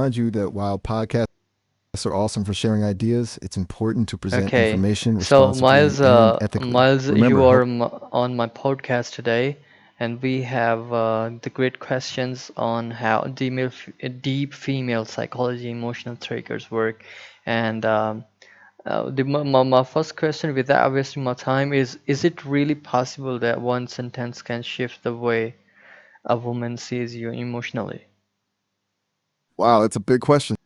remind you that while podcasts are awesome for sharing ideas, it's important to present Okay, information so responsibly and ethically. Miles, you Remember, are help. on my podcast today, and we have the great questions on how deep female psychology, emotional triggers work. And my first question, without wasting my time, is it really possible that one sentence can shift the way a woman sees you emotionally? Wow, it's a big question.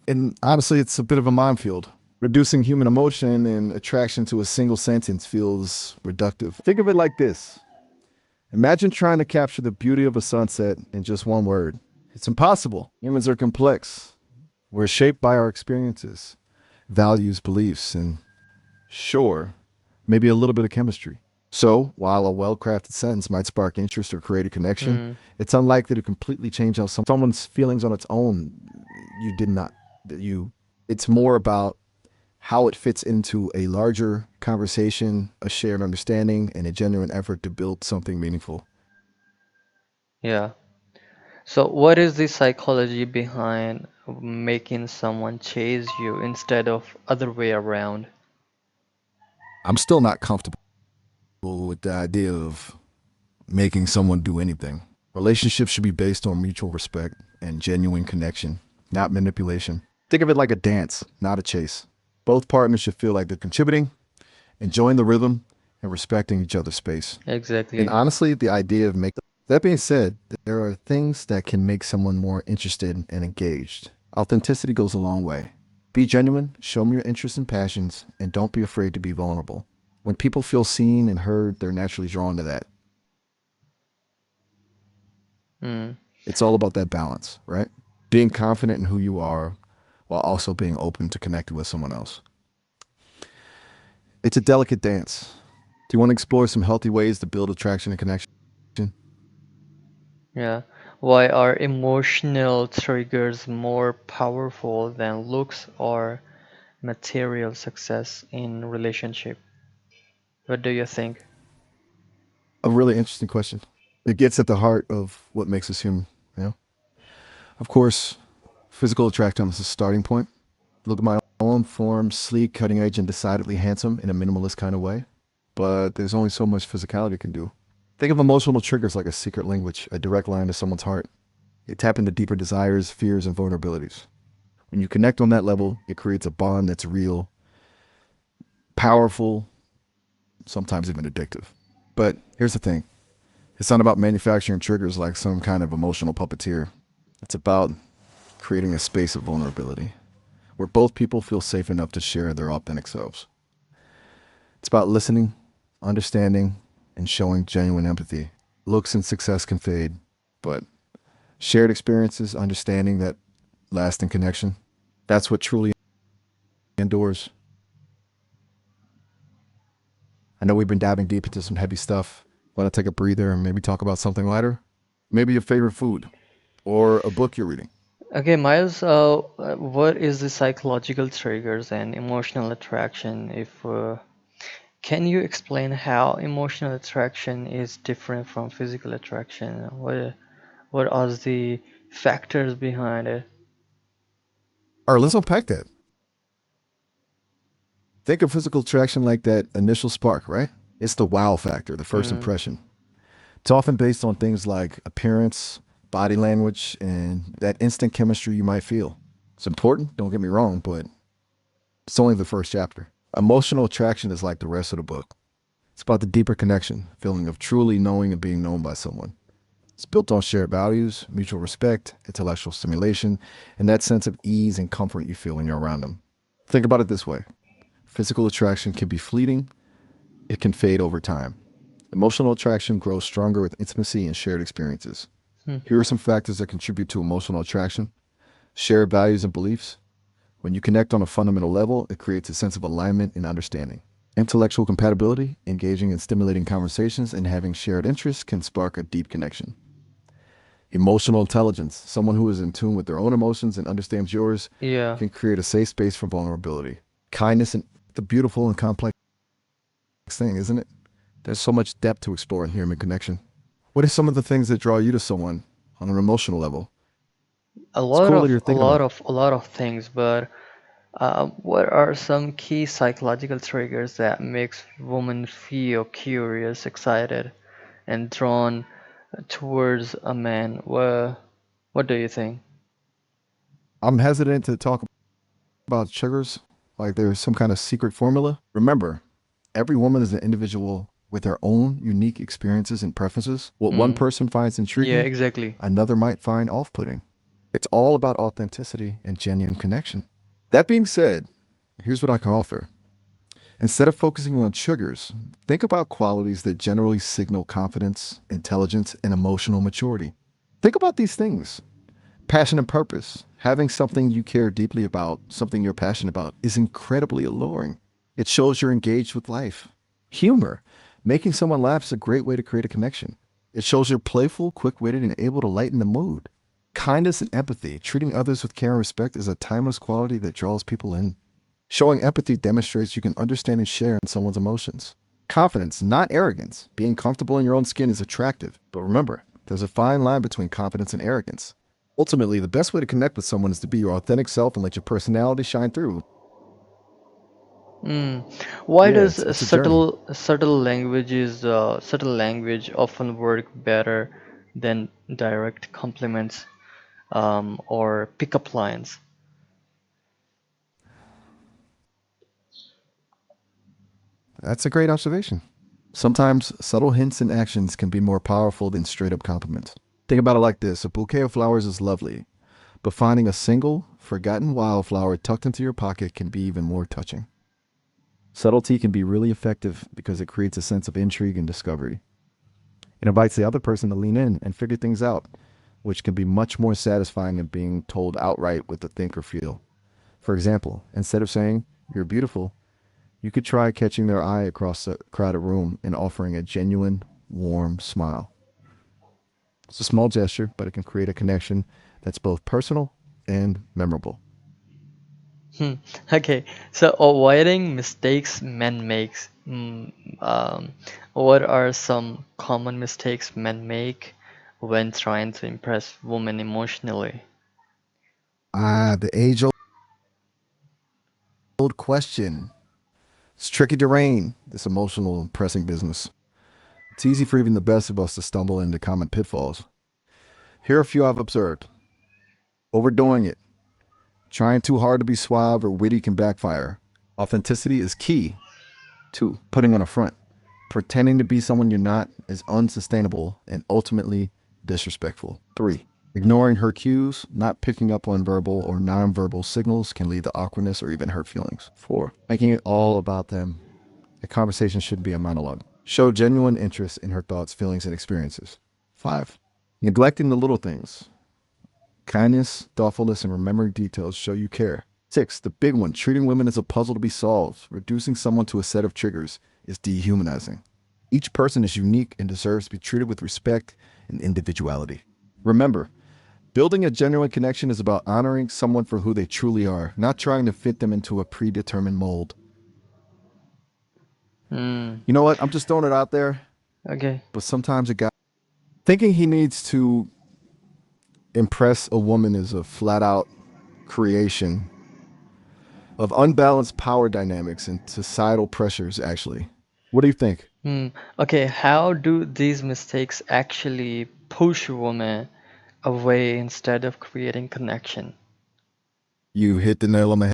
And honestly, it's a bit of a minefield. Reducing human emotion and attraction to a single sentence feels reductive. Think of it like this. Imagine trying to capture the beauty of a sunset in just one word. It's impossible. Humans are complex. We're shaped by our experiences, values, beliefs, and sure, maybe a little bit of chemistry. So, while a well crafted sentence might spark interest or create a connection, Hmm. it's unlikely to completely change how someone's feelings on its own. You did not, that you, it's more about how it fits into a larger conversation, a shared understanding, and a genuine effort to build something meaningful. Yeah. So, what is the psychology behind making someone chase you instead of other way around? I'm still not comfortable with the idea of making someone do anything. Relationships should be based on mutual respect and genuine connection, not manipulation. Think of it like a dance, not a chase. Both partners should feel like they're contributing, enjoying the rhythm, and respecting each other's space. And Exactly. honestly, the idea of making that being said, there are things that can make someone more interested and engaged. Authenticity goes a long way. Be genuine, show them your interests and passions, and don't be afraid to be vulnerable. When people feel seen and heard, they're naturally drawn to that. Mm. It's all about that balance, right? Being confident in who you are while also being open to connecting with someone else. It's a delicate dance. Do you want to explore some healthy ways to build attraction and connection? Yeah. Why are emotional triggers more powerful than looks or material success in relationship? What do you think? A really interesting question. It gets at the heart of what makes us human. You know, of course, physical attraction is a starting point. Look at my own form, sleek, cutting edge, and decidedly handsome in a minimalist kind of way. But there's only so much physicality can do. Think of emotional triggers like a secret language, a direct line to someone's heart. They tap into deeper desires, fears, and vulnerabilities. When you connect on that level, it creates a bond that's real, powerful, sometimes even addictive. But here's the thing, it's not about manufacturing triggers like some kind of emotional puppeteer. It's about creating a space of vulnerability where both people feel safe enough to share their authentic selves. It's about listening, understanding, and showing genuine empathy. Looks and success can fade, but shared experiences, understanding that lasting connection, that's what truly endures. I know we've been diving deep into some heavy stuff. Want to take a breather and maybe talk about something lighter? Maybe your favorite food or a book you're reading. Okay, Miles, what is the psychological triggers and emotional attraction? If can you explain how emotional attraction is different from physical attraction? What are the factors behind it? Or let's unpack that. Think of physical attraction like that initial spark, right? It's the wow factor, the first Mm, impression. It's often based on things like appearance, body language, and that instant chemistry you might feel. It's important, don't get me wrong, but it's only the first chapter. Emotional attraction is like the rest of the book. It's about the deeper connection, feeling of truly knowing and being known by someone. It's built on shared values, mutual respect, intellectual stimulation, and that sense of ease and comfort you feel when you're around them. Think about it this way, physical attraction can be fleeting, it can fade over time. Emotional attraction grows stronger with intimacy and shared experiences. hmm, Here are some factors that contribute to emotional attraction: shared values and beliefs. When you connect on a fundamental level, it creates a sense of alignment and understanding. Intellectual compatibility, engaging in stimulating conversations and having shared interests can spark a deep connection. Emotional intelligence, someone who is in tune with their own emotions and understands yours, yeah. can create a safe space for vulnerability. Kindness and the beautiful and complex thing, isn't it? There's so much depth to explore in human connection. What are some of the things that draw you to someone on an emotional level? A It's lot cool that of you're thinking about it. a lot of things, but what are some key psychological triggers that makes women feel curious, excited, and drawn towards a man? What do you think? I'm hesitant to talk about sugars like there's some kind of secret formula. Remember, every woman is an individual with their own unique experiences and preferences. What one Mm, person finds yeah, intriguing, exactly. another might find off putting. It's all about authenticity and genuine connection. That being said, here's what I can offer. Instead of focusing on sugars, think about qualities that generally signal confidence, intelligence, and emotional maturity. Think about these things. Passion and purpose. Having something you care deeply about, something you're passionate about, is incredibly alluring. It shows you're engaged with life. Humor. Making someone laugh is a great way to create a connection. It shows you're playful, quick witted, and able to lighten the mood. Kindness and empathy. Treating others with care and respect is a timeless quality that draws people in. Showing empathy demonstrates you can understand and share in someone's emotions. Confidence, not arrogance. Being comfortable in your own skin is attractive. But remember, there's a fine line between confidence and arrogance. Ultimately, the best way to connect with someone is to be your authentic self and let your personality shine through. Mm. Why Yeah, does it's a journey. subtle language often work better than direct compliments or pickup lines? That's a great observation. Sometimes subtle hints and actions can be more powerful than straight up compliments. Think about it like this: a bouquet of flowers is lovely, but finding a single, forgotten wildflower tucked into your pocket can be even more touching. Subtlety can be really effective because it creates a sense of intrigue and discovery. It invites the other person to lean in and figure things out, which can be much more satisfying than being told outright what to think or feel. For example, instead of saying, "You're beautiful," you could try catching their eye across a crowded room and offering a genuine, warm smile. It's a small gesture, but it can create a connection that's both personal and memorable. Hmm. Okay, so avoiding mistakes men makes. What are some common mistakes men make when trying to impress women emotionally? The age old question. It's tricky terrain, this emotional and pressing business. It's easy for even the best of us to stumble into common pitfalls. Here are a few I've observed. Overdoing it. Trying too hard to be suave or witty can backfire. Authenticity is key. 2. Putting on a front. Pretending to be someone you're not is unsustainable and ultimately disrespectful. 3. Ignoring her cues, not picking up on verbal or nonverbal signals can lead to awkwardness or even hurt feelings. 4. Making it all about them. A conversation should be a monologue. Show genuine interest in her thoughts, feelings, and experiences. 5. Neglecting the little things. Kindness, thoughtfulness, and remembering details show you care. 6. The big one, treating women as a puzzle to be solved. Reducing someone to a set of triggers is dehumanizing. Each person is unique and deserves to be treated with respect and individuality. Remember, building a genuine connection is about honoring someone for who they truly are, not trying to fit them into a predetermined mold. Hmm. You know what? I'm just throwing it out there, Okay. but sometimes a guy thinking he needs to impress a woman is a flat out creation of unbalanced power dynamics and societal pressures, actually. What do you think? Hmm. Okay. How do these mistakes actually push women away instead of creating connection? You hit the nail on the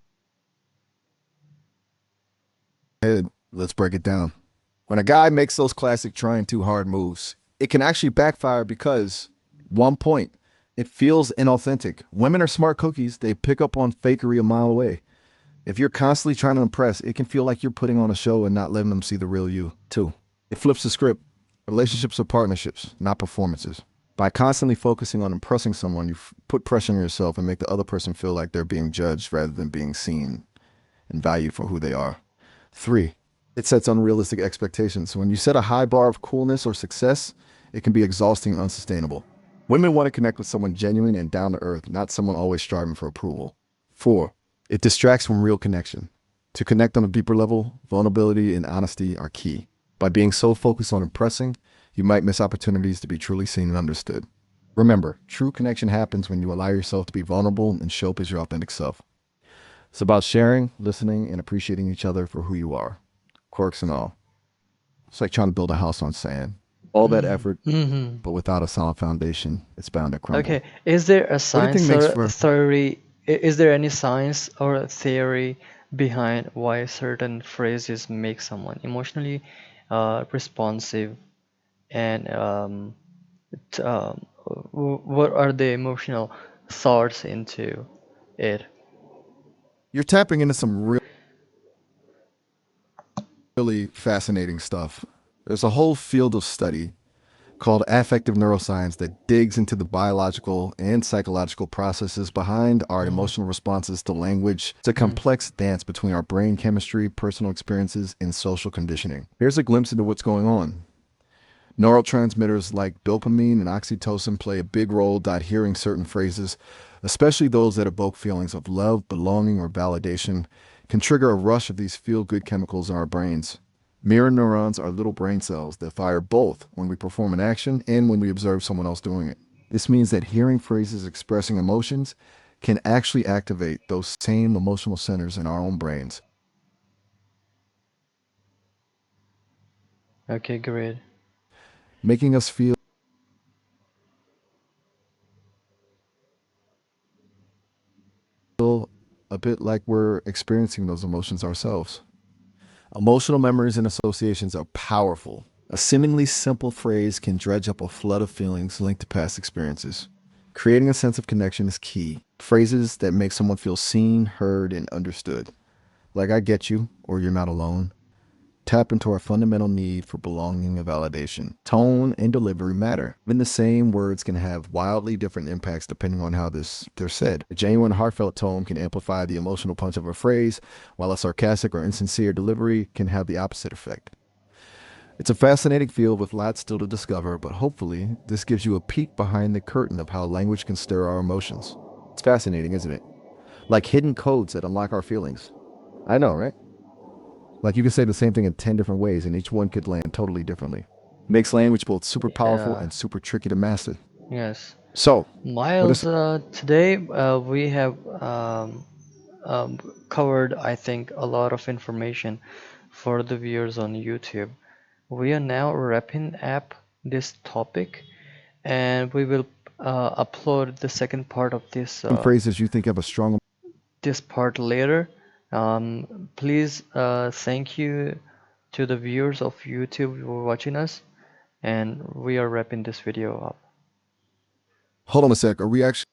head. Let's break it down. When a guy makes those classic trying too hard moves, it can actually backfire because, one point, it feels inauthentic. Women are smart cookies, they pick up on fakery a mile away. If you're constantly trying to impress, it can feel like you're putting on a show and not letting them see the real you. 2. It flips the script. Relationships are partnerships, not performances. By constantly focusing on impressing someone, you put pressure on yourself and make the other person feel like they're being judged rather than being seen and valued for who they are. 3. It sets unrealistic expectations. When you set a high bar of coolness or success, it can be exhausting and unsustainable. Women want to connect with someone genuine and down to earth, not someone always striving for approval. 4. It distracts from real connection. To connect on a deeper level, vulnerability and honesty are key. By being so focused on impressing, you might miss opportunities to be truly seen and understood. Remember, true connection happens when you allow yourself to be vulnerable and show up as your authentic self. It's about sharing, listening, and appreciating each other for who you are, quirks and all. It's like trying to build a house on sand. All that effort, Hmm. but without a solid foundation, it's bound to crumble. Okay, is there a What do you think science makes or for theory? Is there any science or theory behind why certain phrases make someone emotionally responsive and what are the emotional thoughts into it? you're tapping into some really fascinating stuff. There's a whole field of study called affective neuroscience that digs into the biological and psychological processes behind our Mm, emotional responses to language. It's a mm, complex dance between our brain chemistry, personal experiences, and social conditioning. Here's a glimpse into what's going on. Neurotransmitters like dopamine and oxytocin play a big role. Hearing certain phrases, especially those that evoke feelings of love, belonging, or validation, can trigger a rush of these feel good chemicals in our brains. Mirror neurons are little brain cells that fire both when we perform an action and when we observe someone else doing it. This means that hearing phrases expressing emotions can actually activate those same emotional centers in our own brains, okay, great. making us feel a bit like we're experiencing those emotions ourselves. Emotional memories and associations are powerful. A seemingly simple phrase can dredge up a flood of feelings linked to past experiences. Creating a sense of connection is key. Phrases that make someone feel seen, heard, and understood, like I get you or you're not alone, tap into our fundamental need for belonging and validation. Tone and delivery matter. Even the same words can have wildly different impacts depending on how they're said. A genuine, heartfelt tone can amplify the emotional punch of a phrase, while a sarcastic or insincere delivery can have the opposite effect. It's a fascinating field with lots still to discover, but hopefully, this gives you a peek behind the curtain of how language can stir our emotions. It's fascinating, isn't it? Like hidden codes that unlock our feelings. I know, right? Like you could say the same thing in 10 different ways, and each one could land totally differently. Makes language both super powerful Yeah, and super tricky to master. yes. So, what Miles, is today we have um, covered, I think, a lot of information for the viewers on YouTube. We are now wrapping up this topic, and we will upload the second part of some phrases you think have a strong this part later. Please thank you to the viewers of YouTube who are watching us, and we are wrapping this video up. hold on a sec, are we actually